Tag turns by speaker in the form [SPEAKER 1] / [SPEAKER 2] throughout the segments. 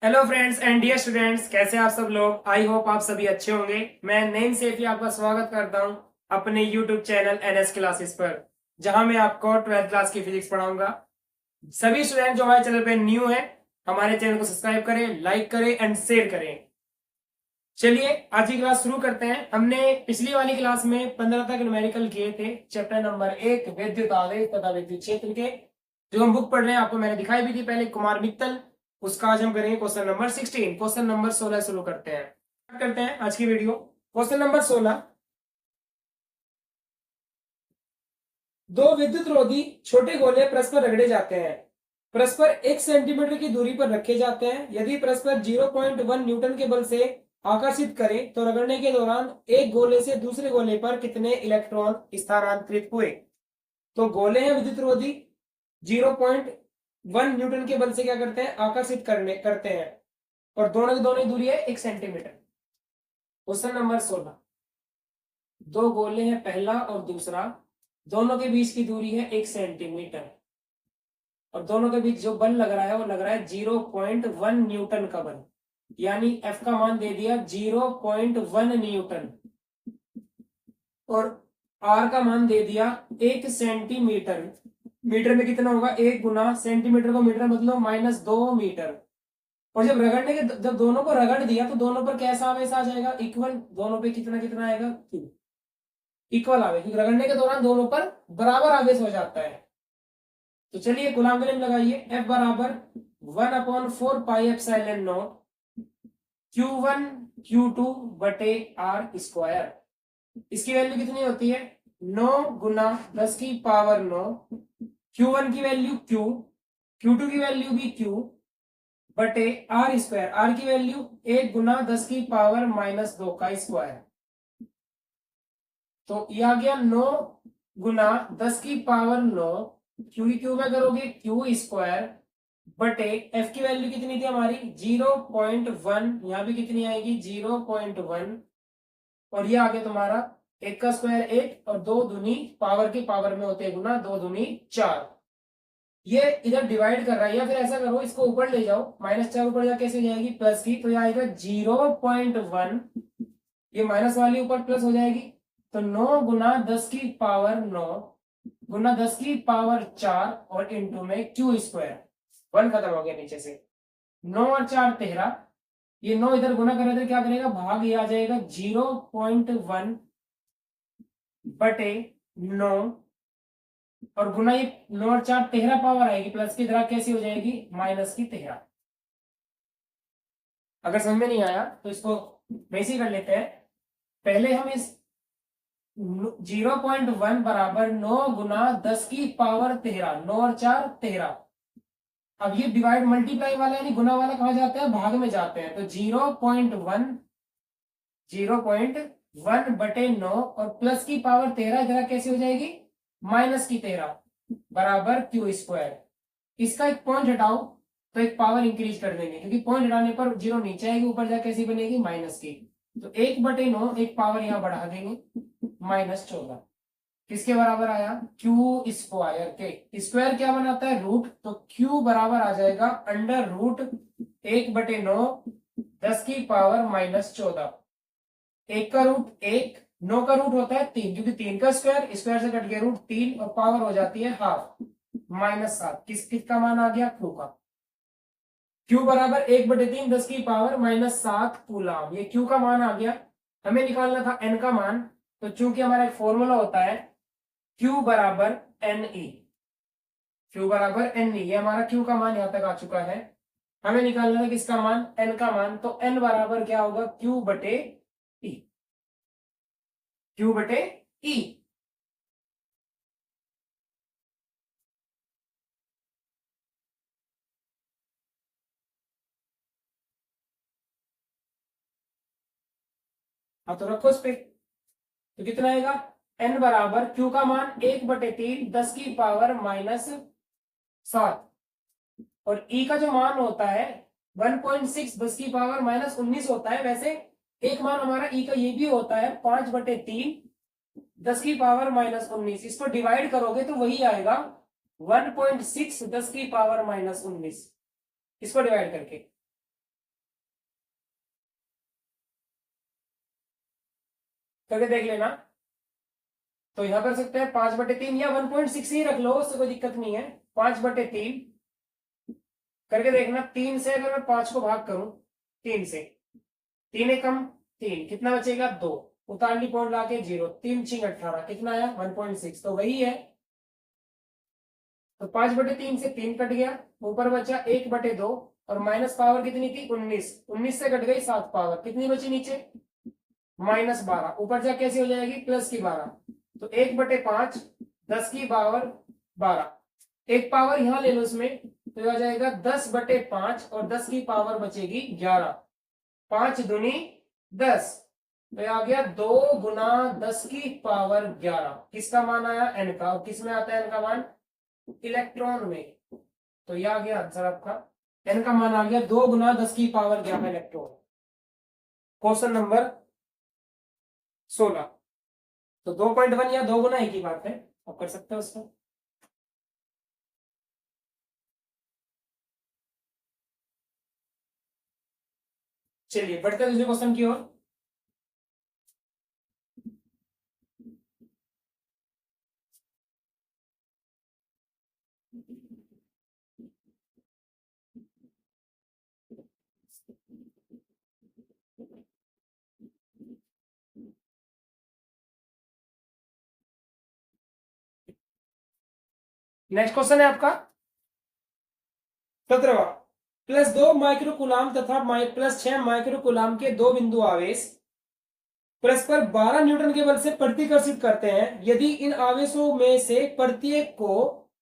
[SPEAKER 1] Hello friends and dear students, कैसे आप सब लोग। आई होप आप सभी अच्छे होंगे। मैं नेम सेफी आपका स्वागत करता हूं अपने यूट्यूब चैनल एनएस क्लासेस पर, जहां मैं आपको 12th क्लास की फिजिक्स पढ़ाऊंगा। सभी स्टूडेंट जो हमारे चैनल पे न्यू है, हमारे चैनल को सब्सक्राइब करें, लाइक करें एंड शेयर करें। चलिए आज की क्लास शुरू करते हैं। हमने पिछली वाली क्लास में 15 तक न्यूमेरिकल किए थे, चैप्टर नंबर 1 विद्युत आवेश तथा विद्युत क्षेत्र के। जो हम बुक पढ़ रहे हैं आपको मैंने दिखाई भी थी पहले, कुमार मित्तल। उसका आज हम करेंगे क्वेश्चन नंबर 16। क्वेश्चन नंबर 16 शुरू करते हैं। स्टार्ट करते हैं आज की वीडियो। Question number 16। दो विद्युत रोधी छोटे गोले परस्पर रगड़े जाते हैं, परस्पर 1 सेंटीमीटर की दूरी पर रखे जाते हैं। यदि परस्पर 0.1 न्यूटन के बल से आकर्षित करें तो रगड़ने के दौरान एक गोले से दूसरे गोले पर कितने इलेक्ट्रॉन स्थानांतरित हुए। तो गोले हैं विद्युत रोधी, 0.1 न्यूटन के बल से क्या करते हैं, आकर्षित करते हैं, और दोनों की दोनों दूरी है 1 सेंटीमीटर। Question number 16। दो गोले हैं पहला और दूसरा, दोनों के बीच की दूरी है 1 सेंटीमीटर, और दोनों के बीच जो बल लग रहा है वो लग रहा है 0.1 न्यूटन का बल। यानी F का मान दे दिया 0.1 न्यूटन, और R का मान दे दिया 1 सेंटीमीटर। मीटर में कितना होगा, 1 गुना सेंटीमीटर को मीटर मतलब -2 मीटर। और जब दोनों को रगड़ दिया तो दोनों पर कैसा आवेश आ जाएगा, इक्वल। दोनों पे कितना कितना आएगा, इक्वल आवेश, क्योंकि रगड़ने के दौरान दोनों पर बराबर आवेश हो जाता है। तो चलिए कूलम्ब का नियम लगाइए। F बराबर 1/4 pi epsilon not Q1 Q2 बटे R स्क्वायर। इसकी वैल्यू कितनी होती है, 9 गुना 10 की पावर 9। Q1 की वैल्यू Q, Q2 की वैल्यू भी Q बटे R स्क्वायर। R की वैल्यू 1 गुना 10 की पावर -2 का स्क्वायर। तो ये आ गया 9 गुना 10 की पावर 9, क्यू की क्यू में करोगे क्यू स्क्वायर बटे एफ की वैल्यू कितनी थी हमारी 0.1, यहां भी कितनी आएगी 0.1, और ये आ गया तुम्हारा 1 का स्क्वायर 1 और 2 दूनी पावर के पावर में होते हैं गुना, 2 दूनी 4। ये इधर डिवाइड कर रहा है, या फिर ऐसा करो इसको ऊपर ले जाओ, -4 ऊपर जा कैसे हो जाएगी प्लस की, तो ये आएगा 0.1, ये माइनस वाली ऊपर प्लस हो जाएगी। तो 9 गुना 10 की पावर 9 गुना 10 की पावर 4 और इंटू में क्यू स्क्वायर। 1 खत्म हो गया नीचे से, 9 और 4 13। ये 9 इधर गुना करें तो क्या करेगा, भाग ये आ जाएगा 0.1 बटे 9, और गुना ये 9 और 4 13 पावर आएगी, प्लस की तरह कैसी हो जाएगी -13। अगर समझ में नहीं आया तो इसको वैसे ही कर लेते हैं। पहले हम इस 0.1 बराबर 9 गुना 10 की पावर 13, 9 और 4 13। अब ये डिवाइड मल्टीप्लाई वाला यानी गुना वाला कहा जाता है, भाग में जाते हैं। तो 0.1 बटे 9 और प्लस की पावर 13 इधर कैसी हो जाएगी -13 बराबर क्यू स्क्वायर। इसका एक पॉइंट हटाओ तो एक पावर इंक्रीज कर देंगे, क्योंकि पॉइंट हटाने पर जीरो नीचे आएगी, ऊपर जा कैसी बनेगी माइनस की। तो 1/9 एक पावर यहां बढ़ा देंगे -14। किसके बराबर आया, क्यू स्क्वायर के। स्क्वायर क्या बनाता है, रूट, तो क्यू बराबर आ जाएगा √1/9 10 की पावर -14। 1 का रूट 1, 9 का रूट होता है 3, क्योंकि 3 का स्क्वायर, स्क्वायर से कट गया √3 और पावर हो जाती है हाफ, -7। किसका मान आ गया, क्यू का। क्यू बराबर 1/3 10 की पावर -7 कूलम, ये क्यू का मान आ गया। हमें निकालना था एन का मान, तो चूंकि हमारा एक फॉर्मूला होता है Q बराबर NE, Q बराबर NE, ये हमारा Q का मान यहां तक आ चुका है। हमें निकालना है किसका मान, N का मान। तो N बराबर क्या होगा, Q बटे E, Q बटे E। हाँ तो रखो इस पे, तो कितना आएगा, N बराबर Q का मान 1/3 10 की पावर -7, और E का जो मान होता है 1.6 10 की पावर -19 होता है। वैसे एक मान हमारा E का ये भी होता है 5/3 10 की पावर -19। इसको डिवाइड करोगे तो वही आएगा 1.6 10 की पावर -19, इसको डिवाइड करके। करके देख लेना। तो यहां कर सकते हैं 5/3 या 1.6 ही रख लो, उससे कोई दिक्कत नहीं है। 5/3 करके देखना। 3 से अगर मैं 5 को भाग करूं, 3 से, 3 एकम 3, कितना बचेगा 2, उतारनी पॉइंट लाके 0, 3 6 18, कितना आया 1.6, तो वही है। तो 5/3 से 3 कट गया, ऊपर बचा 1/2, और माइनस पावर कितनी थी 19, 19 से कट गई 7 पावर, कितनी बची नीचे -12, ऊपर जा कैसे हो जाएगी प्लस की 12, तो 1/5 10 की पावर 12, एक पावर यहां ले लो इसमें, तो आ जाएगा 10/5 और 10 की पावर बचेगी 11, 5 दूनी 10, तो आ गया 2 गुना 10 की पावर 11। किसका मान आया एन का, और किस में आता है एन का मान, इलेक्ट्रॉन में। तो यह आ गया आंसर आपका, एन का मान आ गया 2 गुना 10 की पावर 11 इलेक्ट्रॉन। Question number 16। तो 2.1 या 2 गुना एक ही बात है, आप कर सकते हो उसको। चलिए बढ़ते हैं दूसरे क्वेश्चन की ओर। नेक्स्ट क्वेश्चन है आपका 17वां। +2 माइक्रोकुलाम तथा +6 माइक्रोकुलाम के दो बिंदु आवेश परस्पर 12 न्यूटन के बल से प्रतिकर्षित करते हैं। यदि इन आवेशों में से प्रत्येक को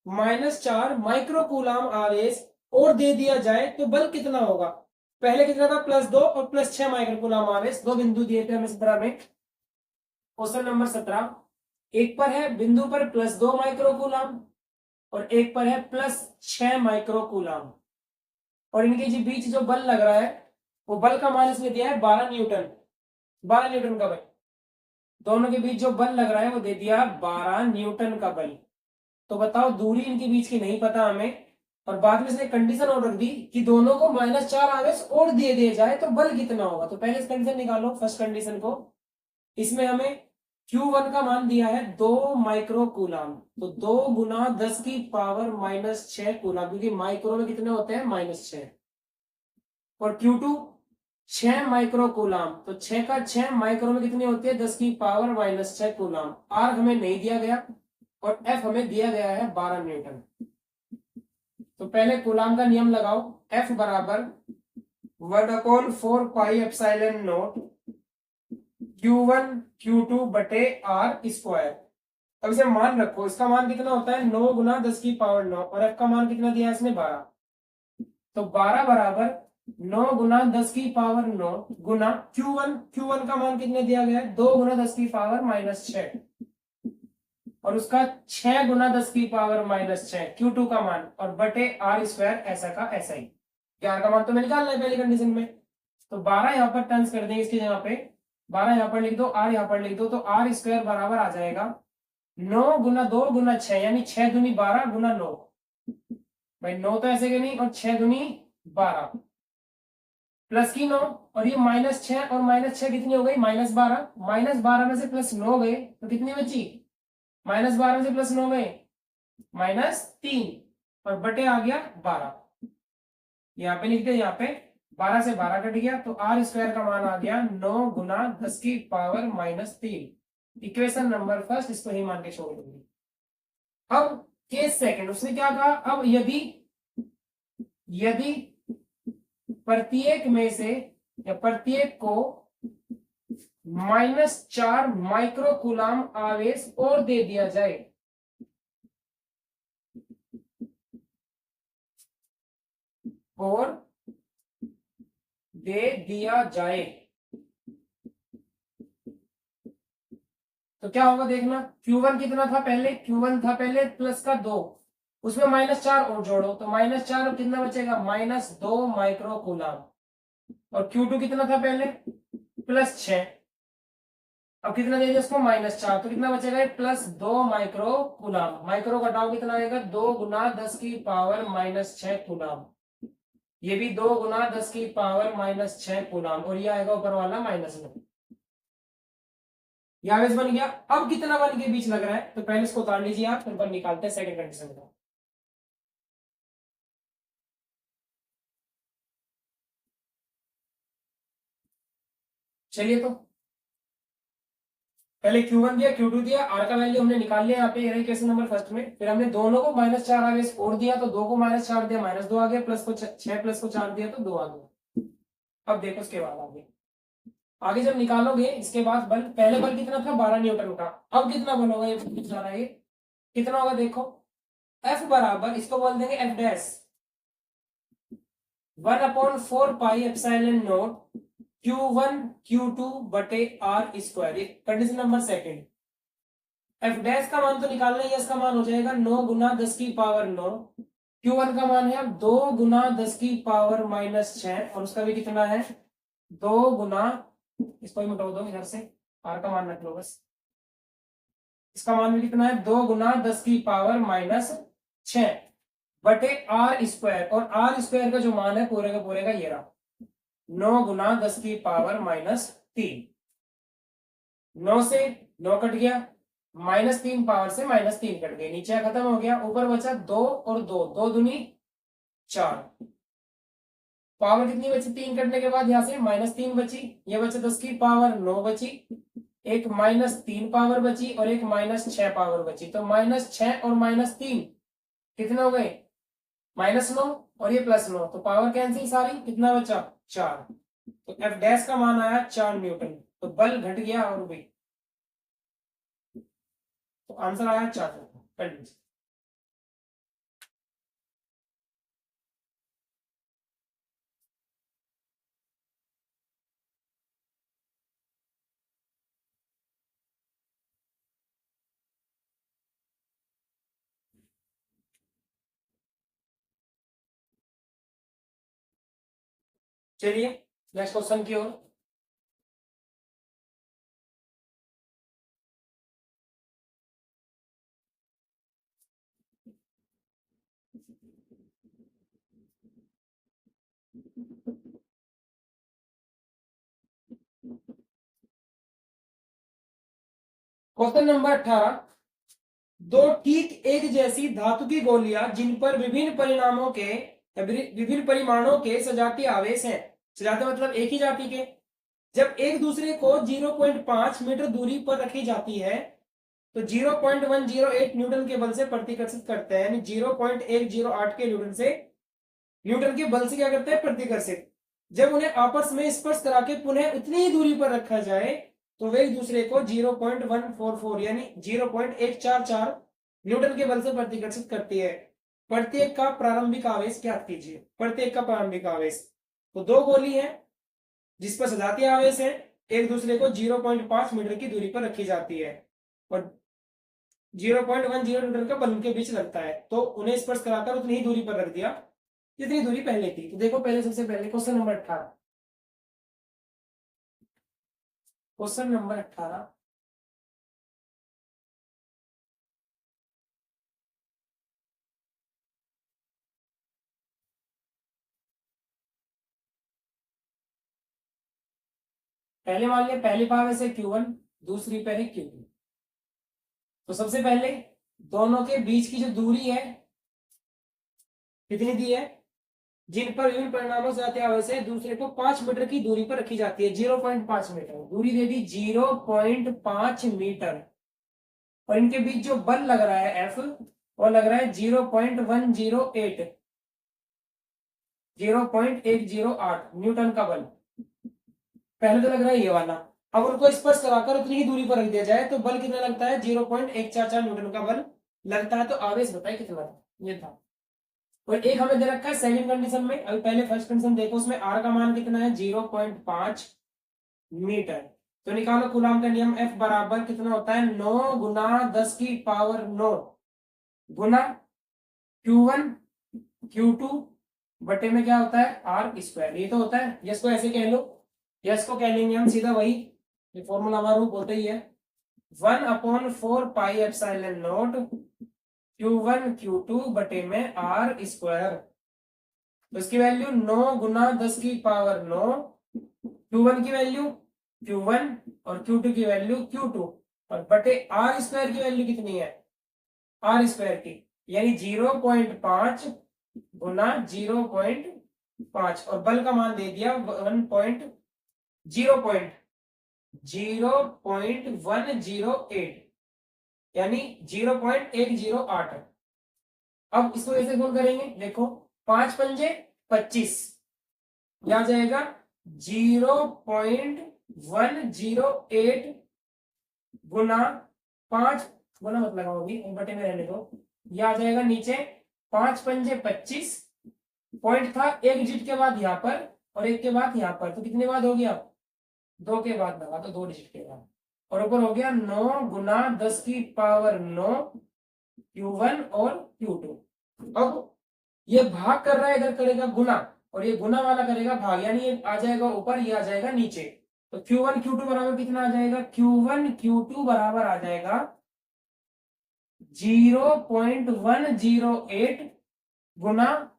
[SPEAKER 1] -4 माइक्रोकुलाम आवेश और दे दिया जाए तो बल कितना होगा। पहले कितना था +2 और +6 माइक्रोकुलाम आवेश, दो बिंदु दिए थे हमें 17 में। क्वेश्चन नंबर 17, एक पर है बिंदु पर +2 माइक्रोकुलाम और एक पर है +6 माइक्रोकुलाम, और इनके जी बीच जो बल लग रहा है वो बल का मान इसने दिया है 12 न्यूटन, 12 न्यूटन का बल। दोनों के बीच जो बल लग रहा है वो दे दिया 12 न्यूटन का बल। तो बताओ दूरी इनके बीच की नहीं पता हमें, और बाद में इसने कंडीशन और रख दी कि दोनों को -4 आवेश और दे दिए जाए तो बल कितना होगा। तो पहले इस कंडीशन निकालो, फर्स्ट कंडीशन को। इसमें हमें Q1 का मान दिया है 2 माइक्रोकूलाम, तो 2 गुना 10 की पावर -6 कूलाम, क्योंकि माइक्रो में कितने होते हैं -6, और Q2 6 माइक्रोकूलाम, तो 6 का 6 माइक्रो में कितनी होती है 10 की पावर -6 कूलाम। आर हमें नहीं दिया गया और एफ हमें दिया गया है 12 न्यूटन। तो पहले कूलाम का नियम लगाओ, एफ बराबर 1/4 pi epsilon not Q1 Q2 बटे R स्क्वायर। अब इसे मान रखो, इसका मान कितना होता है 9 गुना 10 की पावर 9, और एफ का मान कितना दिया है इसने 12, तो 12 बराबर 9 गुना 10 की पावर 9 गुना Q1 का मान कितने दिया गया है 2 गुना 10 की पावर -6, और उसका 6 गुना 10 की पावर -6 Q2 का मान, और बटे R स्क्वायर ऐसा का ऐसा ही। R का मान तो निकालना है पहली कंडीशन में, तो 12 यहाँ पर टर्न्स कर देंगे इसके जगह पे, 12 यहाँ पर लिख दो, R यहाँ पर लिख दो, तो R स्क्वायर बराबर आ जाएगा 9 गुना 2 गुना 6, यानी 6 दूनी 12 गुना 9, भाई 9 तो ऐसे के नहीं, और 6 दूनी 12 प्लस की 9, और ये -6 और -6 कितनी हो गई -12, -12 में से +9 गए तो कितनी बची, -12 में से +9 गए -3, और बटे आ गया 12, यहाँ पे लिखते, यहाँ पे 12 से 12 कट गया, तो R स्क्वायर का मान आ गया 9 गुना 10 की पावर -3। इक्वेशन नंबर फर्स्ट इसको ही मान के छोड़ दूंगी। अब केस सेकंड, उसने क्या कहा, अब यदि प्रत्येक में से या प्रत्येक को -4 माइक्रोकुलाम आवेश और दे दिया जाए, और दे दिया जाए तो क्या होगा देखना। Q1 कितना था पहले, Q1 था पहले +2, उसमें -4 और जोड़ो, तो -4 कितना बचेगा -2 माइक्रोकुलाम, और Q2 कितना था पहले +6, अब कितना दे दिया उसको -4, तो कितना बचेगा +2 माइक्रोकुलाम, माइक्रो घटाओ कितना आएगा 2 गुना 10 की पावर -6 कूलाम, ये भी 2 गुना 10 की पावर -6 कूलाम, और ये आएगा ऊपर वाला -9। ये आवेश बन गया। अब कितना बल के बीच लग रहा है, तो पहले इसको उतार लीजिए आप, फिर बल निकालते हैं सेकंड कंडीशन का। चलिए तो पहले Q1 दिया, Q2 दिया, R का वैल्यू हमने निकाल लिया यहाँ पे, ये रही क्वेश्चन नंबर फर्स्ट में। फिर हमने दोनों को -4 आवेश और दिया, तो 2 को -4 दिया, -2 आ गया, प्लस को 6 प्लस को 4 दिया तो 2 आ गया। अब देखो उसके बाद आगे, आगे जब निकालोगे इसके बाद बल, पहले बल कितना था 12 न्यूटन का, अब कितना बल होगा ये पूछ रहा है, ये कितना होगा देखो, F बराबर इसको बोल देंगे F dash 1/4 pi epsilon not Q1 Q2 बटे R स्क्वायर। ये condition number second. F dash का मान तो निकालना है, इसका मान हो जाएगा 9 गुना 10 की पावर 9। Q1 का मान है 2 गुना 10 की पावर -6, और उसका भी कितना है 2 गुना, इसको ही मिटा दो इधर से, R का मान रख लो बस, इसका मान भी कितना है 2 गुना 10 की पावर -6 बटे R स्क्वायर, और R स्क्वायर का जो मान है पूरे का पूरे का ये रहा 9 गुना 10 की पावर -3। 9 से 9 कट गया, -3 पावर से -3 कट गई, नीचे खत्म हो गया, ऊपर बचा 2 और 2, 2 दूनी 4, पावर कितनी बची 3 कटने के बाद, यहां से -3 बची, ये बचे 10 की पावर 9 बची, एक -3 पावर बची और एक -6 पावर बची, तो -6 और -3 कितने हो गए -9, और ये +9, तो पावर कैंसिल सारी, कितना बचा 4, तो F डैश का मान आया 4 न्यूटन, तो बल घट गया और भी, तो आंसर आया 4 न्यूटन। चलिए नेक्स्ट क्वेश्चन की ओर। क्वेश्चन नंबर 18, दो ठीक एक जैसी धातु की गोलियां जिन पर विभिन्न परिमाणों के सजातीय आवेश हैं, सजातीय मतलब एक ही जाति के, जब एक दूसरे को 0.5 मीटर दूरी पर रखी जाती है तो 0.108 न्यूटन के बल से प्रतिकर्षित करते हैं, यानी 0.108 के न्यूटन के बल से क्या करते हैं प्रतिकर्षित। जब उन्हें आपस में स्पर्श करा के पुनः उतनी ही दूरी पर रखा जाए तो वे एक दूसरे को 0.144 यानी 0.144 न्यूटन के बल से प्रतिकर्षित करती है। प्रत्येक का प्रारंभिक आवेश ज्ञात कीजिए। प्रत्येक का प्रारंभिक आवेश, तो दो गोली है जिस पर सजातीय आवेश है, एक दूसरे को 0.5 मीटर की दूरी पर रखी जाती है और 0.10 न्यूटन का बल उनके बीच लगता है, तो उन्हें स्पर्श कराकर उतनी ही दूरी पर रख दिया जितनी दूरी पहले थी। तो देखो पहले सबसे पहले क्वेश्चन नंबर 18, क्वेश्चन नंबर 18, पहले मान लिया पहली पावर से Q1, दूसरी पे है Q2। तो सबसे पहले दोनों के बीच की जो दूरी है कितनी दी है, जिन पर विभिन्न परिणामों से आते आवेश है दूसरे को 5 मीटर की दूरी पर रखी जाती है, 0.5 मीटर दूरी दे दी, 0.5 मीटर, और इनके बीच जो बल लग रहा है F वो लग रहा है 0.108 न्यूटन का बल, पहले तो लग रहा है ये वाला। अब उनको स्पर्श कराकर उतनी ही दूरी पर रख दिया जाए तो बल कितना लगता है 0.144 न्यूटन का बल लगता है, तो आवेश बताए कितना था, ये था। और एक हमें दे रखा है सेकंड कंडीशन में, अभी पहले फर्स्ट कंडीशन देखो, उसमें R का मान कितना है 0.5 मीटर, तो निकालो कूलाम का नियम, F बराबर कितना होता है 9 गुना 10 की पावर 9 गुना Q1 Q2 बटे में क्या होता है R स्क्वायर, ये तो होता है। यस को ऐसे कह लो, यस को कह लेंगे हम सीधा वही, ये फॉर्मूला हमारा रूप होता ही है 1/4 pi epsilon not Q1 Q2 बटे में R स्क्वायर, तो इसकी वैल्यू 9 गुना 10 की पावर 9, Q1 की वैल्यू Q1 और Q2 की वैल्यू Q2 और बटे R स्क्वायर की वैल्यू कितनी है R स्क्वायर की, यानी 0.5 गुना 0.5 और बल का मान दे दिया 0.108 यानी 0.108। अब इसको ऐसे गोल करेंगे, देखो 5 पंजे 25, क्या जाएगा 0.108 गुना 5 गुना मत लगाओगी बटे में रहने दो, यह आ जाएगा नीचे 5 पंजे 25, पॉइंट था एक डिजिट के बाद यहाँ पर और एक के बाद यहाँ पर, तो कितने बाद हो गया 2 के बाद लगा तो 2 डिजिट के बाद, और ऊपर हो गया 9 गुना 10 की पावर 9 Q1 और Q2। अब ये भाग कर रहा है, इधर करेगा गुना और ये गुना वाला करेगा भाग, यानी ये आ जाएगा ऊपर, ये आ जाएगा नीचे, तो Q1 Q2 बराबर कितना आ जाएगा, Q1 Q2 बराबर आ जाएगा 0.108 गुना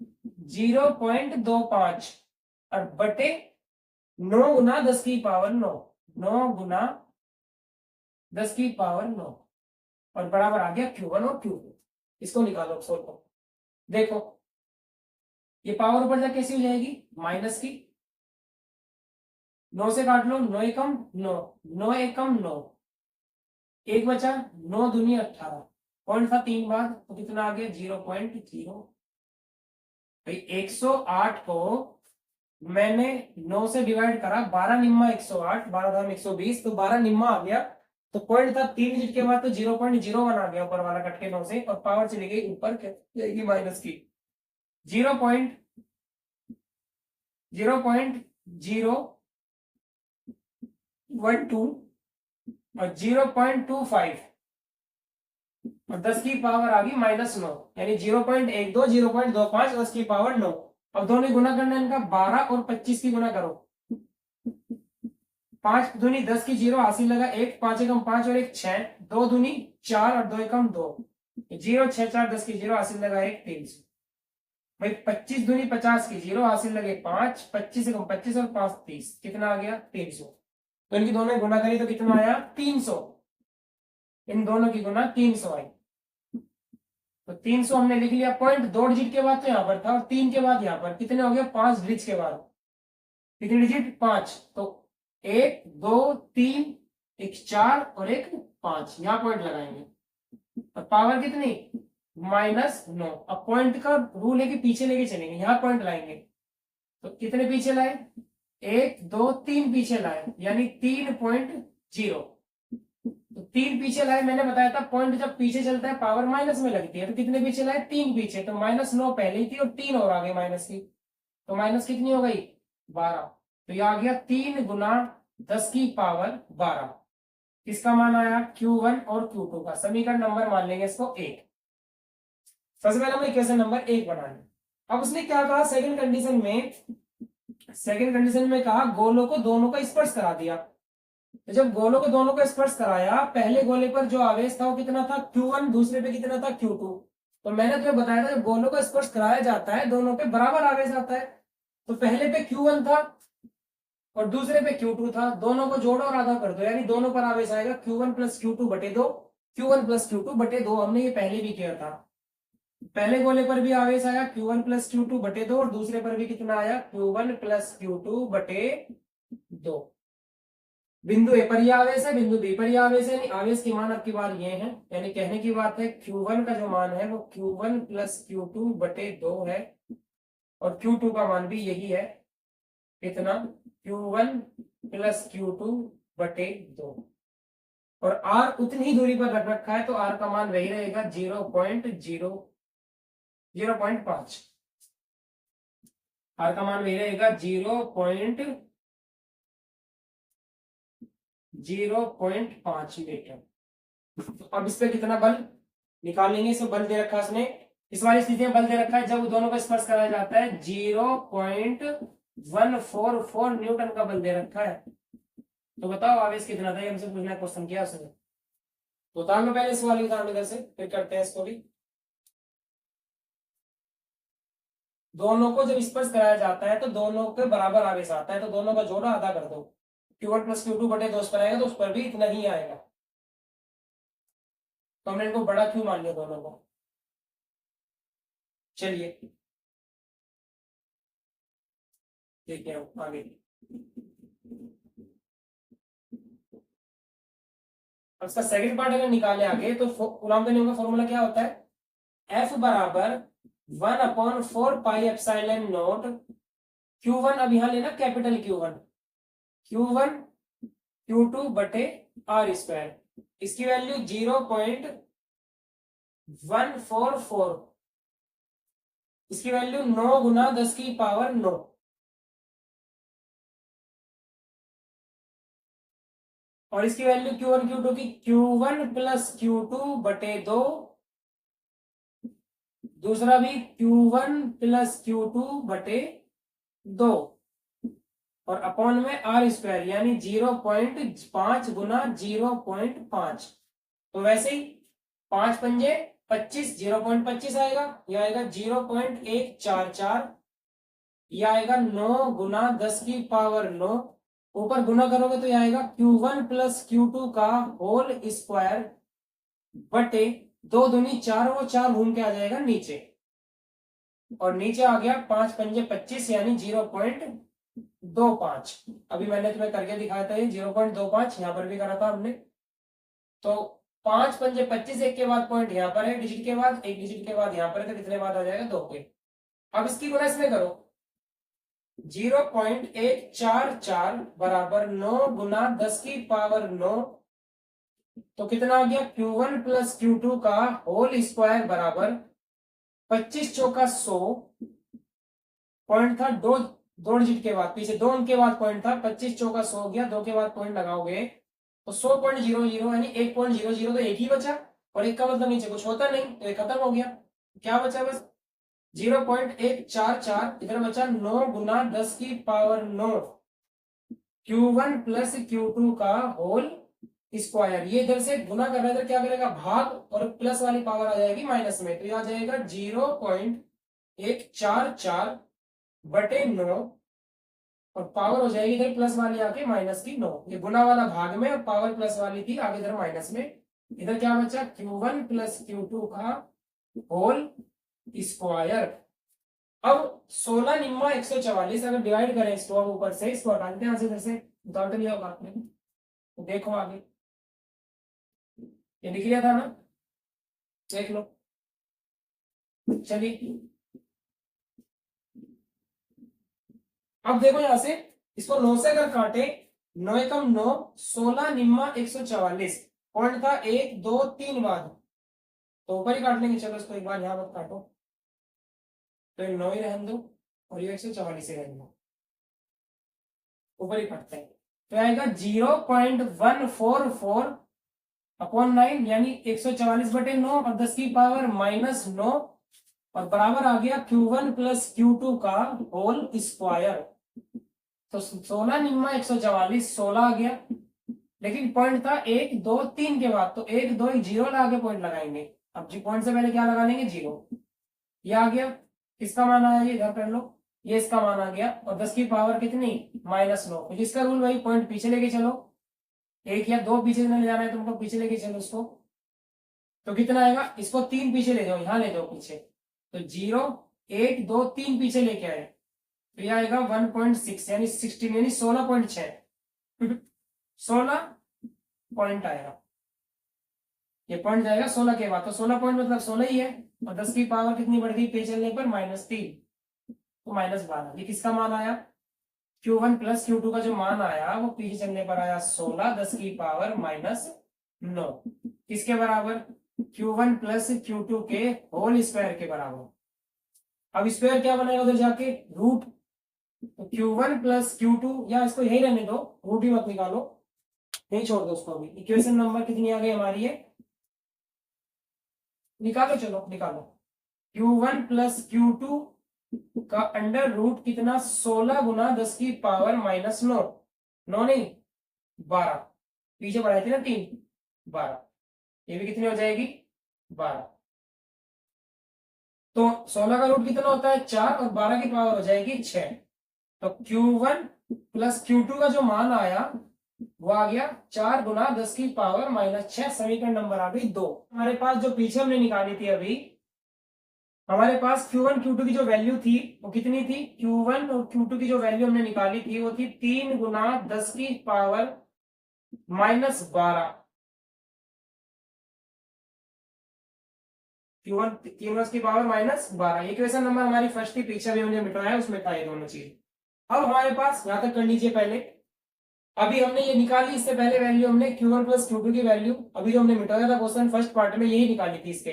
[SPEAKER 1] 0.25 और बटे 9 गुना 10 की पावर 9, 9 गुना 10 की पावर 9 और बराबर आ गया Q1 और Q2। इसको निकालो सोल्व करो, देखो ये पावर ऊपर जाके कैसी हो जाएगी माइनस की, 9 से काट लो, 9 एकम 9, 9 एकम 9, एक बचा 9 दूनी 18, पॉइंट था 3 बाद तो कितना आ गया 0.0। भाई 108 को मैंने 9 से डिवाइड करा, 12 निम्मा 108, 12 धाम 120, तो 12 निम्मा आ गया, तो पॉइंट था 3 डिजिट के बाद तो 0.01 आ गया ऊपर वाला कट के 9 से, और पावर चली गई ऊपर जाएगी माइनस की 0.012 और 0.25 और 10 की पावर आ गई -9, यानी 0.12 0.25 10 की पावर 9। अब दोनों गुना करना है इनका, 12 और 25 की गुना करो, 5 दूनी 10 की 0 हासिल लगा 1, 5 एकम 5 और 1 6, 2 दूनी 4 और 2 एकम 2, 0 6 4 10 की 0 हासिल लगा 1 300। भाई 25 दूनी 50 की 0 हासिल लगे 5, 25 एकम 25 और 5 30, कितना आ गया 300। तो इनकी दोनों गुना करी तो कितना आया 300, इन दोनों की गुना 300 आई, तो 300 हमने लिख लिया। पॉइंट 2 डिजिट के बाद तो यहाँ पर था और 3 के बाद यहाँ पर, कितने हो गए 5 डिजिट के बाद, कितने डिजिट 5, तो 1 2 3 एक 4 और एक 5, यहाँ पॉइंट लगाएंगे और पावर कितनी -9। अब पॉइंट का रूल है कि पीछे लेके चलेंगे, यहाँ पॉइंट लाएंगे, तो कितने पीछे लाए 1 2 3 पीछे लाए, यानी 3.0, तो 3 पीछे लाए। मैंने बताया था पॉइंट जब पीछे चलता है पावर माइनस में लगती है, तो कितने पीछे लाए 3 पीछे, तो -9 पहले ही थी और 3 और आगे माइनस की, तो माइनस कितनी हो गई 12, तो ये आ गया 3 गुना 10 की पावर 12। किसका मान आया Q1 और Q2 का। समीकरण नंबर मान लेंगे इसको 1। सबसे पहले हमें इक्वेशन नंबर 1 बनाना। अब उसने क्या कहा सेकंड कंडीशन में कहा गोलों को दोनों का स्पर्श करा दिया, तो जब गोलों को दोनों का स्पर्श कराया, पहले गोले पर जो आवेश था वो कितना था Q1, दूसरे पे कितना था Q2। तो मैंने तुम्हें बताया था जब गोलों का स्पर्श कराया जाता है दोनों पे बराबर आवेश आता है, तो पहले पे Q1 था और दूसरे पे Q2 था, दोनों को जोड़ो और आधा कर दो, यानी दोनों पर आवेश आएगा Q1 प्लस Q2 बटे 2, Q1 प्लस Q2 बटे 2। हमने ये पहले भी किया था, पहले गोले पर भी आवेश आया Q1 प्लस Q2 बटे 2 और दूसरे पर भी कितना आया Q1 प्लस Q2 बटे 2। बिंदु ए पर यह आवेश है, बिंदु बी पर यह आवेश है, यानी आवेश के मान अब की बार ये है, यानी कहने की बात है Q1 का जो मान है वो Q1 प्लस Q2 बटे 2 है और Q2 का मान भी यही है, कितना Q1 प्लस Q2 बटे 2, और R उतनी ही दूरी पर रख रखा है तो R का मान वही रहेगा 0.5, R का मान वही रहेगा 0.5 मीटर। तो अब इस पे कितना बल निकालेंगे, इसमें बल दे रखा है उसने, इस वाली स्थिति में बल दे रखा है जब दोनों का स्पर्श कराया जाता है 0.144 न्यूटन का बल दे रखा है। तो बताओ आवेश कितना था, ये हमसे पूछना क्वेश्चन किया उसने, तो उतार लो पहले इस वाले उदाहरण इधर से, फिर करते हैं इसको भी। दोनों को जब स्पर्श कराया जाता है तो दोनों के बराबर आवेश आता है, तो दोनों का जोड़ा आधा कर दो, Q1 प्लस Q2 बटे 2 उस पर आएगा तो उस पर भी इतना ही आएगा। तो हमने इनको बड़ा क्यों मान लिया दोनों को। चलिए देखिए आगे। अब इसका सेकंड पार्ट अगर निकाले आगे तो कूलॉम के नियम का फॉर्मूला क्या होता है, F बराबर 1/4 पाई एप्सिलॉन नॉट Q1, अब यहां लेना कैपिटल Q1, Q1 Q2 बटे R स्क्वायर, इसकी वैल्यू 0.144, इसकी वैल्यू 9 गुना 10 की पावर 9, और इसकी वैल्यू Q1 Q2 की Q1 प्लस Q2 बटे 2, दूसरा भी Q1 प्लस Q2 बटे 2, और अपॉन में R स्क्वायर यानी 0.5 गुना 0.5। तो वैसे ही 5 पंजे 25, 0.25 आएगा, यह आएगा 0.144, यह आएगा 9 गुना 10 की पावर 9, ऊपर गुना करोगे तो यह आएगा Q1 प्लस Q2 का होल स्क्वायर बटे 2 दूनी 4, वो 4 घूम के आ जाएगा नीचे, और नीचे आ गया 5 पंजे 25 यानी 0.25। अभी मैंने तुम्हें करके दिखाया था ये 0.25, यहां पर भी करा था हमने। तो 5 पंजे 25, एक के बाद पॉइंट यहाँ पर है, डिजिट के बाद एक डिजिट के बाद यहाँ पर है, तो कितने बाद आ जाएगा 2 के। अब इसकी गुना इसमें करो, 0.144 बराबर 9 गुना 10 की पावर 9, तो कितना आ गया Q1 प्लस Q2 का होल स्क्वायर बराबर 25 चौका 100, पॉइंट था दो डिजिट के बाद, पीछे 2 अंक के बाद पॉइंट था, 25 चौका 100 हो गया, 2 के बाद पॉइंट लगाओगे तो 100.00 यानी 1.00, तो एक ही बचा, और एक का मतलब नीचे कुछ होता नहीं, तो एक खत्म हो गया, क्या बचा बस 0.144, इधर बचा 9 गुना 10 की पावर 9 Q1 प्लस Q2 का होल स्क्वायर, ये इधर से गुना कर रहा है, इधर क्या करेगा भाग, और प्लस वाली पावर आ जाएगी माइनस में, तो ये आ जाएगा 0.144 बटे 9, और पावर हो जाएगी इधर प्लस वाली आके माइनस की 9, ये गुना वाला भाग में और पावर प्लस वाली थी आगे इधर माइनस में, इधर क्या बचा Q1 प्लस Q2 का होल स्क्वायर। अब 16 निम्मा 144 अगर डिवाइड करें इसको, अब ऊपर से इसको हटाते हैं इधर से, बता तो लिया होगा आपने, तो देखो आगे ये लिख लिया था ना, देख लो। चलिए अब देखो यहां से इसको 9 से अगर काटे, 9 एकम 9, 16 निम्मा 144, पॉइंट था 1 2 3 बाद, तो ऊपर ही काट लेंगे, चलो इसको एक बार यहां पर काटो, तो 9 ही रहने दो और ये 144 ही रहने दो, ऊपर ही काटते हैं, तो आएगा 0.144 अपॉन 9 यानी 144 बटे 9 और 10 की पावर माइनस 9, और बराबर आ गया Q1 प्लस Q2 का होल स्क्वायर। तो 16 निम्मा 144, 16 आ गया, लेकिन पॉइंट था 1 2 3 के बाद, तो 1 2 0 लगा के पॉइंट लगाएंगे, अब जी पॉइंट से पहले क्या लगा लेंगे 0, ये आ गया, किसका मान आया ये इधर कर लो, ये इसका मान आ गया, और 10 की पावर कितनी -9, तो जिसका रूल भाई पॉइंट पीछे लेके चलो, 1 या 2 पीछे ले जाना है तुमको, पीछे लेके चलो इसको, तो कितना आएगा, इसको 3 पीछे ले जाओ, यहां ले जाओ पीछे, तो 0 1 2 3 पीछे लेके आए, तो यह आएगा 1.6 यानी 16 यानी 16.6 16 पॉइंट आएगा, ये पॉइंट जाएगा 16 के बाद, तो 16 पॉइंट मतलब 16 ही है, और 10 की पावर कितनी बढ़ गई पे चलने पर -3, तो -12, ये किसका मान आया Q1 प्लस Q2 का जो मान आया वो पीछे चलने पर आया 16, 10 की पावर -9, किसके बराबर Q1 प्लस Q2 के होल स्क्वायर के बराबर। अब स्क्वायर क्या बनेगा उधर जाके रूट, तो Q1 प्लस Q2, या इसको यही रहने दो, रूट ही मत निकालो, नहीं छोड़ दो उसको, अभी इक्वेशन नंबर कितनी आ गई हमारी, ये निकालो, चलो निकालो, Q1 प्लस Q2 का अंडर रूट कितना 16 गुना 10 की पावर -9, 9 नहीं 12, पीछे बढ़ाई थी ना 3, 12, ये भी कितनी हो जाएगी 12, तो 16 का रूट कितना होता है 4, और 12 की पावर हो जाएगी 6, तो Q1 प्लस Q2 का जो मान आया वो आ गया 4 गुना 10 की पावर -6। समीकरण नंबर आ गई 2। हमारे पास जो पीछे हमने निकाली थी अभी, हमारे पास Q1 Q2 की जो वैल्यू थी वो कितनी थी, Q1 और Q2 की जो वैल्यू हमने निकाली थी वो थी 3 गुना 10 की पावर -12। Q1 3 10 की पावर -12। ये क्वेश्चन नंबर हमारी फर्स्ट थी, पीछे भी हमने मिटाया, उसमें था ये दोनों चीज। अब हमारे पास यहां तक कर लीजिए पहले। अभी हमने ये निकाली, इससे पहले वैल्यू हमने Q1 प्लस Q2 की वैल्यू अभी जो हमने मिटाया था क्वेश्चन फर्स्ट पार्ट में, यही निकाली थी इसके।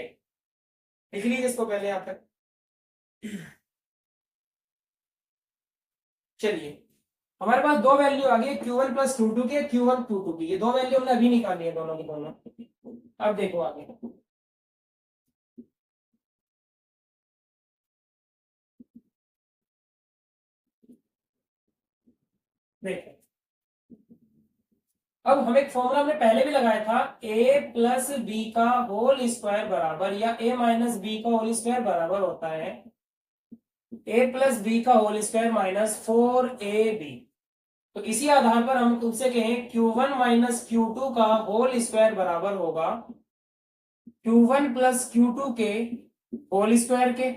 [SPEAKER 1] लिख लीजिए इसको पहले यहां तक। चलिए, हमारे पास दो वैल्यू आ गई, Q1 प्लस Q2 के, Q1 Q2 की। ये दो वैल्यू हमने अभी निकाली है, दोनों की दोनों। अब देखो आगे, देखो अब हम एक फॉर्मूला हमने पहले भी लगाया था, a प्लस बी का होल स्क्वायर बराबर, या a माइनस बी का होल स्क्वायर बराबर होता है a प्लस बी का होल स्क्वायर -4ab। तो इसी आधार पर हम तुमसे कहें Q1 माइनस Q2 का होल स्क्वायर बराबर होगा Q1 प्लस Q2 के होल स्क्वायर के,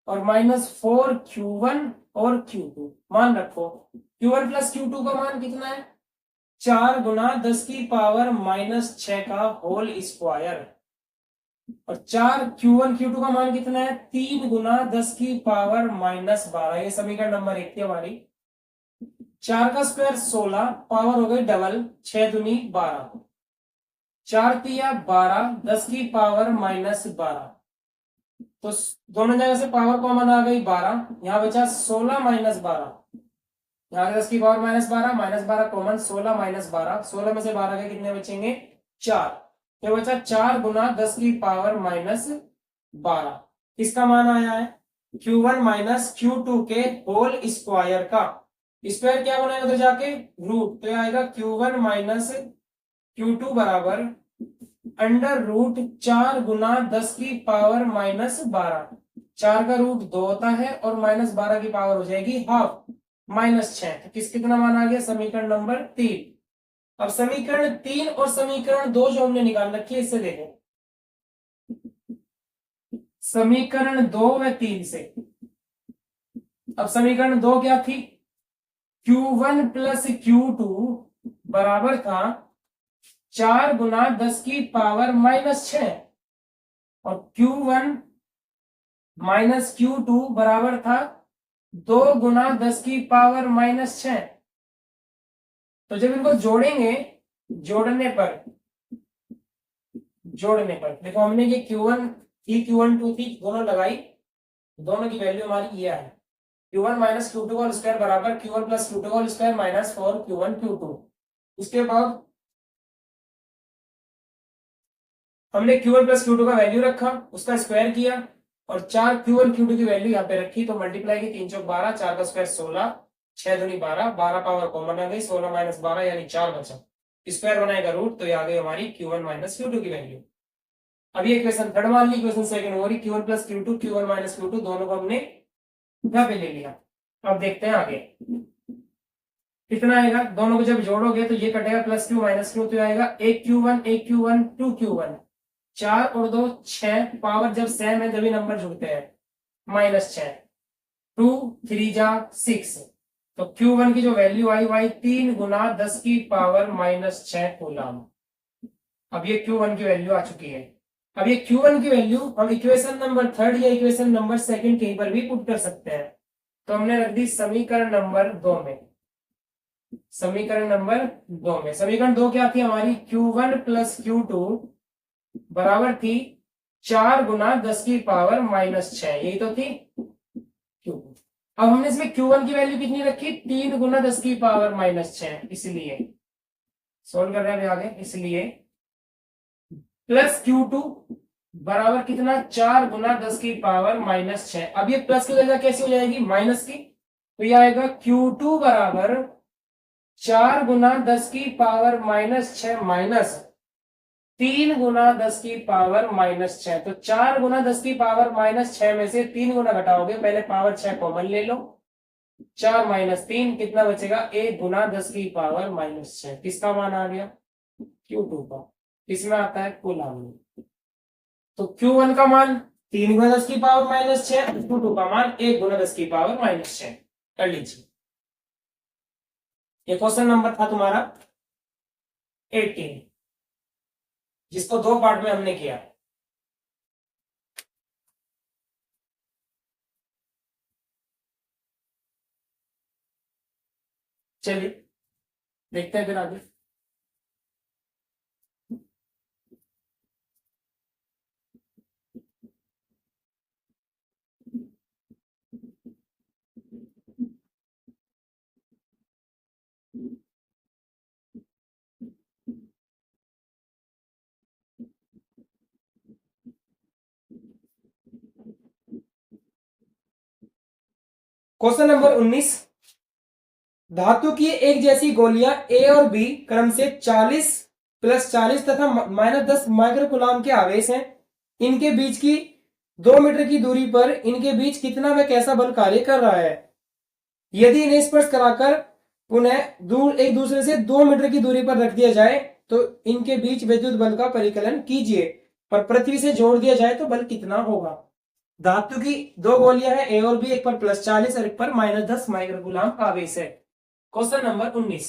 [SPEAKER 1] और -4Q1 और Q2। मान रखो Q1 प्लस Q2 का मान कितना है, 4 गुना 10 की पावर -6 का होल स्क्वायर, और 4 Q1 Q2 का मान कितना है, 3 गुना 10 की पावर -12। ये समीकरण नंबर 1 थी हमारी। 4 का स्क्वायर 16, पावर हो गई डबल, 6 दूनी 12, 4 तिया 12, 10 की पावर -12। तो दोनों जगह से पावर कॉमन आ गई 12, यहां बचा 16 -12। यहाँ 10 की पावर -12 कॉमन, 16 -12, 16 में से 12 के कितने बचेंगे, 4। तो बचा 4 गुना 10 की पावर -12। किसका मान आया है, Q1 माइनस Q2 के होल स्क्वायर का। स्क्वायर क्या बनाएगा उधर जाके, रूट। तो आएगा Q1 माइनस Q2 बराबर अंडर रूट 4 गुना 10 की पावर -12। 4 का रूट 2 होता है, और -12 की पावर हो जाएगी हाफ, -6। तो कितना मान आ गया, समीकरण नंबर 3। अब समीकरण 3 और समीकरण 2 जो हमने निकाल रखी है, इससे देखो समीकरण 2 व 3 से। अब समीकरण 2 क्या थी, Q1 प्लस Q2 बराबर था 4 गुना 10 की पावर -6, और Q1 माइनस Q2 बराबर था 2 गुना 10 की पावर -6। तो जब इनको जोड़ेंगे, जोड़ने पर देखो, हमने ये Q1 थी, Q1 2 थी, दोनों लगाई, दोनों की वैल्यू हमारी ये है, Q1 minus Q2 whole square बराबर Q1 plus Q2 whole square -4 Q1 Q2। उसके बाद हमने Q1 प्लस Q2 का वैल्यू रखा, उसका स्क्वायर किया, और 4 Q1 Q2 की वैल्यू यहाँ पे रखी, तो मल्टीप्लाई की, 3 चौक 12, 4 का स्क्वायर 16, 6 दूनी 12, 12 पावर कॉमन आ गई, 16 माइनस 12 यानी 4 बचा। स्क्वायर बनाएगा रूट, तो ये आ गई हमारी Q1 माइनस Q2 की वैल्यू। अब ये क्वेश्चन थर्ड मान ली, क्वेश्चन सेकंड हो रही, Q1 plus Q2, Q1 minus Q2 दोनों को हमने यहाँ पे ले लिया। अब देखते हैं आगे कितना आएगा। दोनों को जब जोड़ोगे तो ये कटेगा, प्लस Q माइनस Q, तो आएगा 1 Q1 1 Q1 2 Q1, 4 और 2 6, पावर जब सेम है तभी नंबर जुड़ते हैं, -6, 2 3 जा 6। तो Q1 की जो वैल्यू आई वो आई 3 गुना 10 की पावर -6 कूलम। अब ये Q1 की वैल्यू आ चुकी है। अब ये Q1 की वैल्यू हम इक्वेशन नंबर 3 या इक्वेशन नंबर 2 कहीं पर भी पुट कर सकते हैं। तो हमने रख दी समीकरण नंबर 2 में। समीकरण नंबर 2 में, समीकरण 2 क्या थी हमारी, Q1 प्लस Q2 बराबर थी 4 गुना 10 की पावर -6, यही तो थी Q2। अब हमने इसमें Q1 की वैल्यू कितनी रखी, 3 गुना 10 की पावर -6, इसलिए सोल्व कर रहे हैं आगे, इसलिए प्लस Q2 बराबर कितना, 4 गुना 10 की पावर -6। अब ये प्लस की जगह कैसी हो जाएगी, माइनस की, तो ये आएगा Q2 बराबर 4 गुना 10 की पावर -6 माइनस 3 गुना 10 की पावर -6। तो 4 गुना 10 की पावर -6 में से 3 गुना घटाओगे, पहले पावर 6 कॉमन ले लो, 4 माइनस 3 कितना बचेगा, 1 गुना 10 की पावर माइनस 6। किसका मान आ गया, Q2 का। इसमें आता है कूलम। तो Q1 का मान 3 गुना 10 की पावर माइनस 6, Q2 का मान 1 गुना 10 की पावर माइनस 6। कर लीजिए। ये क्वेश्चन नंबर था तुम्हारा 18, जिसको दो पार्ट में हमने किया। चलिए देखते हैं फिर आगे। क्वेश्चन नंबर 19, धातु की एक जैसी गोलियां ए और बी क्रम से 40 प्लस 40 तथा माइनस 10 माइक्रोकुलाम के आवेश हैं। इनके बीच की 2 मीटर की दूरी पर इनके बीच कितना व कैसा बल कार्य कर रहा है। यदि इन्हें स्पर्श कराकर पुनः दूर एक दूसरे से 2 मीटर की दूरी पर रख दिया जाए तो इनके बीच विद्युत बल का परिकलन कीजिए, और पृथ्वी से जोड़ दिया जाए तो बल कितना होगा। धातु की दो गोलियां हैं ए और बी, एक पर प्लस 40 और एक पर माइनस 10 माइक्रोकुलाम आवेश है। क्वेश्चन नंबर 19,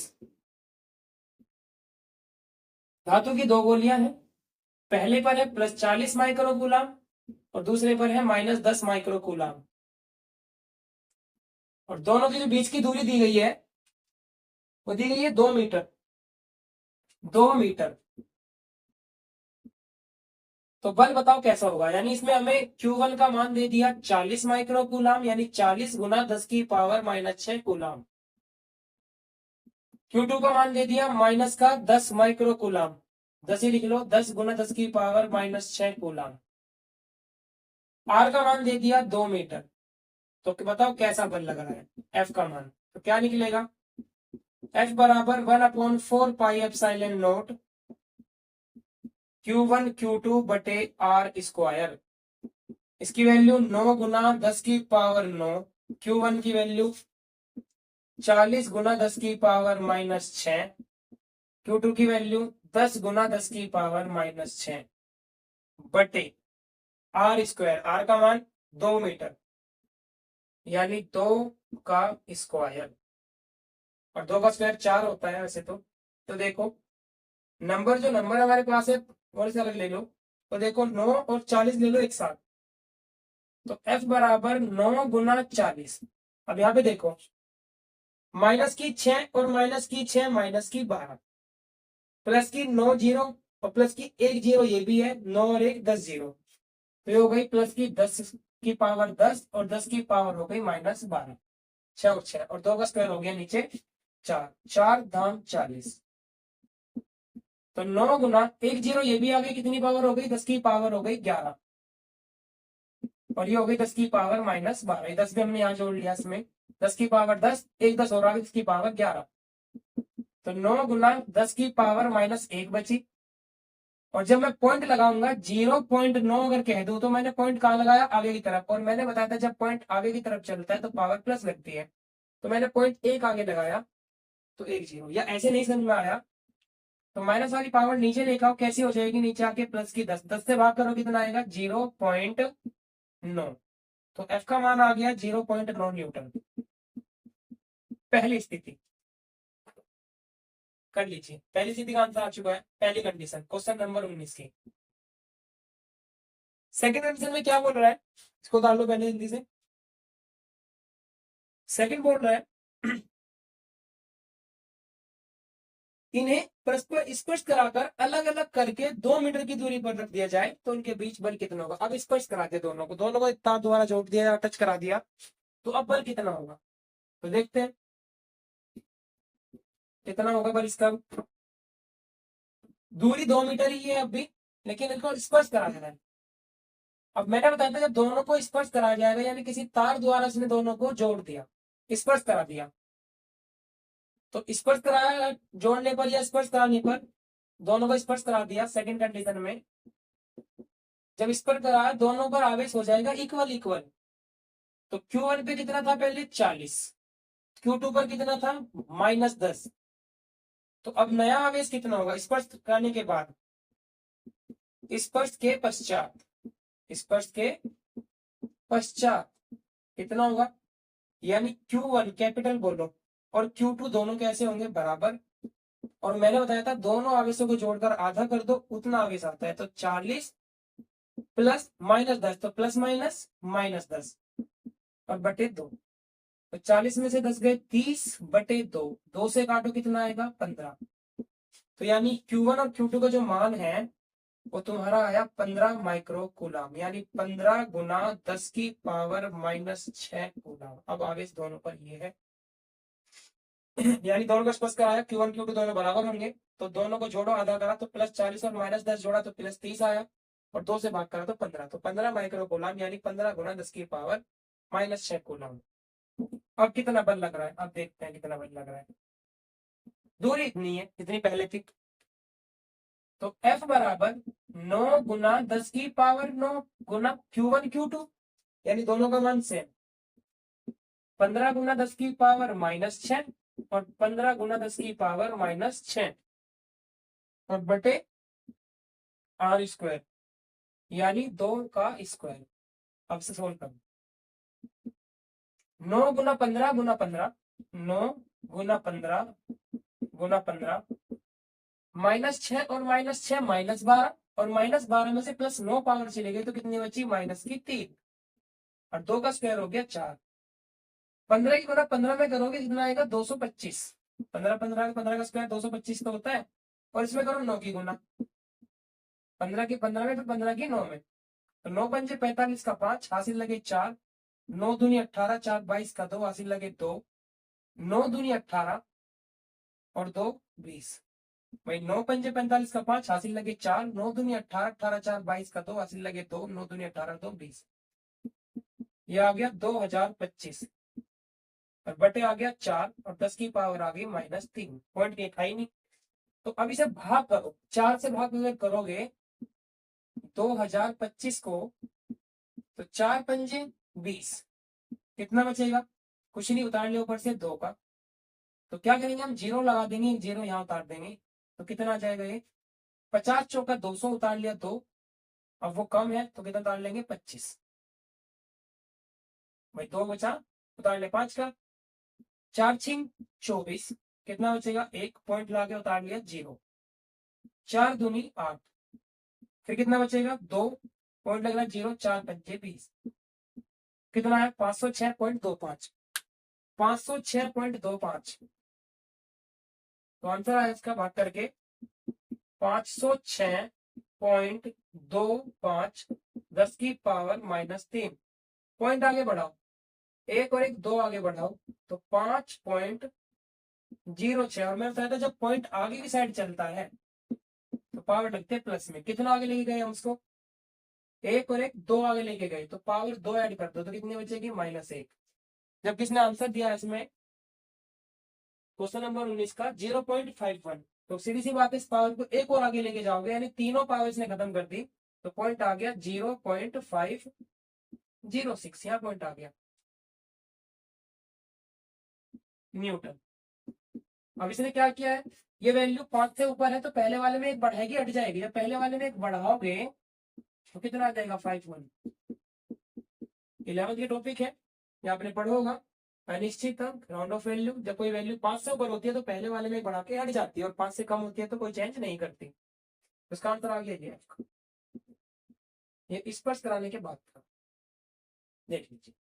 [SPEAKER 1] धातु की दो गोलियां हैं, पहले पर है प्लस 40 माइक्रोकुलाम और दूसरे पर है माइनस 10 माइक्रोकुलाम, और दोनों के जो बीच की दूरी दी गई है वो दी गई है 2 मीटर। 2 मीटर। तो बल बताओ कैसा होगा, यानी इसमें हमें Q1 का मान दे दिया 40 माइक्रोकुलाम, यानी 40 गुना 10 की पावर माइनस 6 कुलाम। Q2 का मान दे दिया माइनस का 10 माइक्रोकुलाम, 10 ही लिख लो, 10 गुना 10 की पावर माइनस 6 कुलाम। R का मान दे दिया 2 मीटर। तो बताओ कैसा बल लग रहा है, F का मान तो क्या निकलेगा, F बराबर 1/4 pi epsilon not Q1 Q2 बटे R स्क्वायर। इसकी वैल्यू 9 गुना 10 की पावर 9, Q1 की वैल्यू 40 गुना 10 की पावर माइनस 6, Q2 की वैल्यू 10 गुना 10 की पावर माइनस 6 बटे R स्क्वायर। R का मान 2 मीटर, यानी 2 का स्क्वायर, और 2 का स्क्वायर 4 होता है वैसे तो देखो नंबर, जो नंबर हमारे पास है और से अलग ले लो, तो देखो 9 और 40 ले लो एक साथ, तो F बराबर 9 गुना 40। अब यहाँ पे देखो माइनस की 6 और माइनस की 6 माइनस की 12, प्लस की 9 जीरो और प्लस की 1 जीरो, ये भी है 9 और 1 10 जीरो, तो ये हो गई प्लस की 10 की पावर 10 और 10 की पावर हो गई माइनस 12। 6 और 6 और 2 का स्क्वायर हो गया नीचे 4, 4 धाम 40, तो 9 गुना 1 जीरो, ये भी आ गई, कितनी पावर हो गई, 10 की पावर हो गई 11, और ये हो गई 10 की पावर माइनस 12। 10 भी हमने यहाँ जोड़ लिया इसमें, 10 की पावर 10, एक 10 और आ गई, 10 की पावर 11, तो 9 गुना 10 की पावर माइनस 1 बची। और जब मैं पॉइंट लगाऊंगा 0.9 अगर कह दूं तो मैंने पॉइंट कहाँ लगाया, आगे की तरफ, और मैंने बताया था जब पॉइंट आगे की तरफ चलता है तो पावर प्लस लगती है, तो मैंने पॉइंट 1 आगे लगाया, तो 1 जीरो। या ऐसे नहीं समझ में आया तो माइनस वाली पावर नीचे लेकर आओ, कैसी हो जाएगी, नीचे आके प्लस की 10, 10 से भाग करो कितना आएगा 0.9, तो F का मान आ गया 0.9 न्यूटन। पहली स्थिति कर लीजिए, पहली स्थिति का आंसर आ चुका है, पहली कंडीशन क्वेश्चन नंबर 19 की। सेकंड कंडीशन में क्या बोल रहा है, इसको डाल लो पहले जल्दी से। सेकंड बोल रहा है इन्हें परस्पर स्पर्श कराकर अलग अलग करके 2 मीटर की दूरी पर रख दिया जाए तो इनके बीच बल कितना होगा। अब स्पर्श करा दिया दोनों को इतना द्वारा जोड़ दिया, टच करा दिया, तो अब बल कितना होगा, तो देखते हैं कितना होगा बल इसका। दूरी 2 मीटर ही है अब भी, लेकिन इनको स्पर्श करा देना है। अब मैंने बताया था जब दोनों को स्पर्श करा जाएगा, यानी किसी तार द्वारा इसने दोनों को जोड़ दिया, स्पर्श करा दिया, तो स्पर्श कराया जोड़ने पर या स्पर्श कराने पर, दोनों को स्पर्श करा दिया सेकंड कंडीशन में, जब स्पर्श कराया दोनों पर आवेश हो जाएगा इक्वल इक्वल। तो Q1 पे कितना था पहले 40, Q2 पर कितना था -10। तो अब नया आवेश कितना होगा स्पर्श करने के बाद, स्पर्श के पश्चात, स्पर्श के पश्चात कितना होगा, यानी Q1 कैपिटल बोलो और Q2 दोनों कैसे होंगे बराबर। और मैंने बताया था दोनों आवेशों को जोड़कर आधा कर दो उतना आवेश आता है। तो 40 प्लस -10, तो प्लस माइनस -10 और बटे 2। तो 40 में से 10 गए 30 बटे 2, 2 से काटो कितना आएगा 15। तो यानी Q1 और Q2 का जो मान है वो तुम्हारा आया 15 माइक्रो कूलम, यानी 15 गुना 10 की पावर -6 कूलम। अब आवेश दोनों पर ये है यानी दोनों को स्पर्श कराया, Q1 Q2 दोनों बराबर होंगे। तो दोनों को जोड़ो आधा करा तो +40 और -10 जोड़ा तो +30 आया और 2 से भाग करा तो 15। तो 15 माइक्रो कूलम यानी 15 गुना 10 की पावर -6 कूलम। अब कितना बल लग रहा है, अब देखते हैं कितना बल लग रहा है। दूरी इतनी है जितनी पहले थी। तो F बराबर 9 गुना 10 की पावर 9 गुना Q1 Q2, यानी दोनों का मान सेम, 15 गुना 10 की पावर -6 और 15 गुना 10 की पावर -6 और बटे R², यानी 2 का स्क्वायर। अब से सोल्व करो, 9 गुना 15 गुना 15, 9 गुना 15 गुना 15 -6 और -6 -12 और -12 में से +9 पावर चली गई तो कितनी बची -3 और 2 का स्क्वायर हो गया 4। 15 की गुना 15 में करोगे कितना आएगा 225। 15 का स्क्वायर 225 तो होता है और इसमें करो 9 की गुना, 15 की 15 में फिर 15 की 9 में। तो 9 पंजे 45 का 5 हासिल लगे 4, 9 दूनी 18, 4 22 का 2 हासिल लगे 2, 9 दूनी 18 और 2 20। भाई 9 पंजे 45 का 5 हासिल लगे 4, 9 दूनी 18, 18 4 22 का 2 हासिल लगे 2, 9 दूनी 18 2 20। ये आ गया 2025 और बटे आ गया 4 और 10 की पावर आ गई -3। पॉइंट ये था ही नहीं। तो अब इसे भाग करो, 4 से भाग अगर करोगे 2025 को तो 4 पंजे 20, कितना बचेगा, कुछ नहीं उतार लिया ऊपर से 2 का। तो क्या करेंगे हम जीरो लगा देंगे, एक जीरो यहाँ उतार देंगे तो कितना आ जाएगा ये 50 चौका 200 उतार लिया 2, अब वो कम है तो कितना उतार लेंगे 25। भाई 2 बचा, उतार ले 5 का, 4 छिंग 24, कितना बचेगा 1 पॉइंट ला के उतार लिया 0, 4 दूनी 8, फिर कितना बचेगा 2 पॉइंट लग रहा है 0, 4 पंजे 20, कितना है 506.25, 506.25। तो आंसर है इसका भाग करके 506.25 10 की पावर -3। पॉइंट आगे बढ़ाओ, एक और एक 2 आगे बढ़ाओ तो 5.06। और मैं बताया था जब पॉइंट आगे की साइड चलता है तो पावर लगते हैं प्लस में। कितना आगे लेके गए हम उसको, एक और एक 2 आगे लेके गए तो पावर 2 ऐड कर दो तो कितनी बचेगी -1। जब किसने आंसर दिया इसमें क्वेश्चन नंबर 19 का 0.51, तो सीधी सी बात है इस पावर को एक और आगे लेके जाओगे यानी तीनों पावर्स ने खत्म कर दी तो पॉइंट आ गया 0.506, यहाँ पॉइंट आ गया न्यूटन। अब इसने क्या किया है, ये वैल्यू 5 से ऊपर है तो पहले वाले में एक बढ़ाएगी हट जाएगी, जब पहले वाले में एक बढ़ाओगे तो कितना आ जाएगा 51। 11th की टॉपिक है, ये आपने पढ़ा होगा अनिश्चित अंक राउंड ऑफ वैल्यू। जब कोई वैल्यू 5 से ऊपर होती है तो पहले वाले में एक बढ़ा के हट जाती है और 5 से कम होती है तो कोई चेंज नहीं करती। उसका आंसर आ गया ये स्पर्श कराने के बाद का, देख लीजिए।